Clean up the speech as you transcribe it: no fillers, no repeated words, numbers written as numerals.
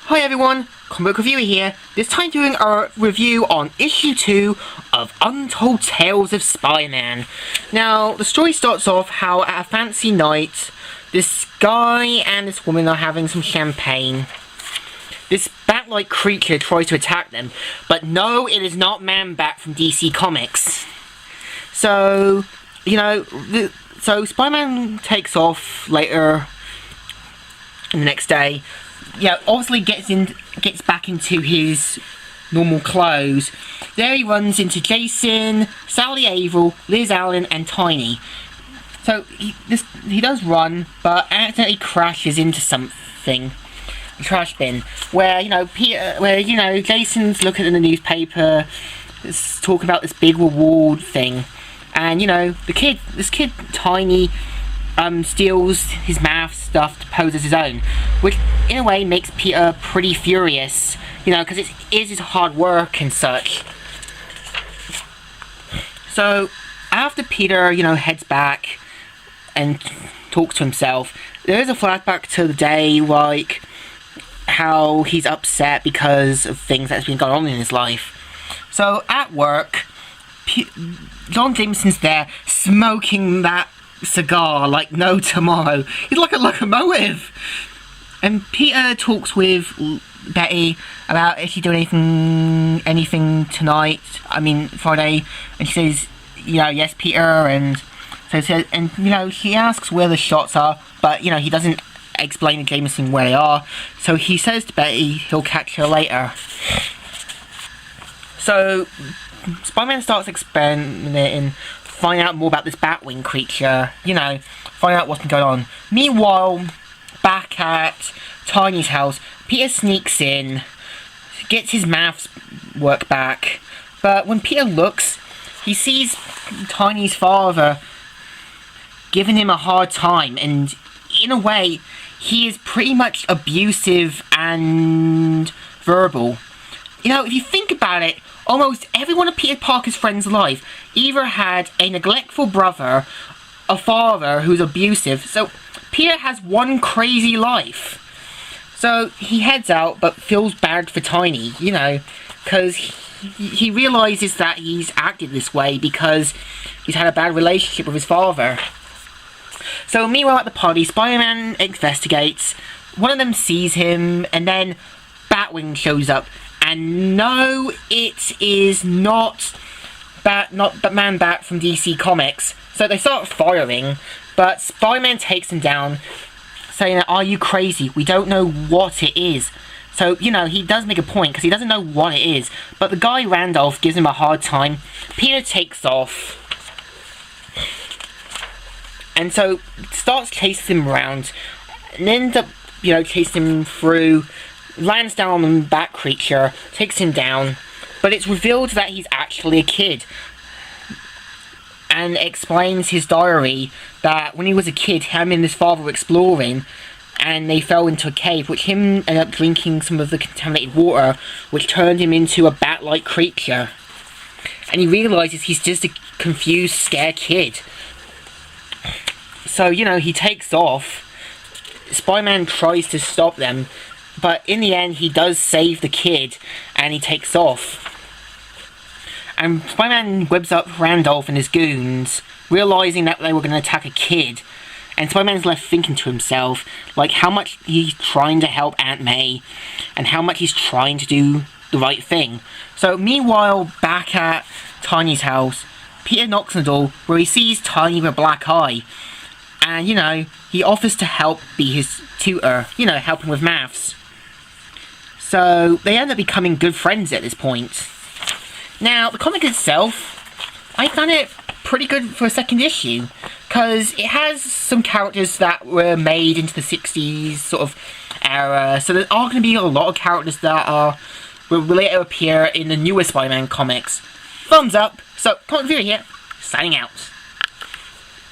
Hi everyone, Comic Book Reviewer here, this time doing a review on issue 2 of Untold Tales of Spider-Man. Now, the story starts off how at a fancy night, this guy and this woman are having some champagne. This bat-like creature tries to attack them, but no, it is not Man-Bat from DC Comics. So, so Spider-Man takes off later the next day. Obviously gets back into his normal clothes. There he runs into Jason, Sally Averill, Liz Allen, and Tiny. So he does run, but accidentally crashes into something, a trash bin, where Jason's looking in the newspaper, talking about this big reward thing, and this kid Tiny steals his math stuff to pose as his own, which in a way makes Peter pretty furious, because it is his hard work and such. So after Peter, heads back and talks to himself, there is a flashback to the day, like how he's upset because of things that's been going on in his life. So at work, John Jameson's there smoking that cigar like no tomorrow. He's like a locomotive. And Peter talks with Betty about if she do anything tonight. Friday. And she says, yes, Peter. And so she asks where the shots are, but he doesn't explain to Jameson where they are. So he says to Betty he'll catch her later. So Spider-Man starts experimenting, find out more about this Batwing creature, find out what's been going on. Meanwhile, back at Tiny's house, Peter sneaks in, gets his maths work back, but when Peter looks, he sees Tiny's father giving him a hard time, and in a way, he is pretty much abusive and verbal. If you think about it, almost every one of Peter Parker's friends' life either had a neglectful brother, a father who's abusive. So Peter has one crazy life. So he heads out, but feels bad for Tiny, because he realizes that he's acted this way because he's had a bad relationship with his father. So meanwhile at the party, Spider-Man investigates. One of them sees him, and then Batwing shows up. And no, it is not Man-Bat from DC Comics. So they start firing, but Spider-Man takes him down, saying, "Are you crazy? We don't know what it is." So, he does make a point, because he doesn't know what it is. But the guy, Randolph, gives him a hard time. Peter takes off. And so, starts chasing him around. And ends up, chasing him through, lands down on the bat creature, takes him down, but it's revealed that he's actually a kid, and explains his diary that when he was a kid, him and his father were exploring, and they fell into a cave, which him ended up drinking some of the contaminated water, which turned him into a bat-like creature, and he realizes he's just a confused, scared kid. So, he takes off. Spider-Man tries to stop them, but in the end, he does save the kid, and he takes off. And Spider-Man webs up Randolph and his goons, realizing that they were going to attack a kid. And Spider-Man's left thinking to himself, how much he's trying to help Aunt May, and how much he's trying to do the right thing. So meanwhile, back at Tiny's house, Peter knocks on the door, where he sees Tiny with a black eye. And, he offers to help be his tutor, help him with maths. So, they end up becoming good friends at this point. Now, the comic itself, I found it pretty good for a second issue, because it has some characters that were made into the 60s sort of era, so there are going to be a lot of characters that will later appear in the newer Spider-Man comics. Thumbs up! So, Comic Reviewer here, signing out.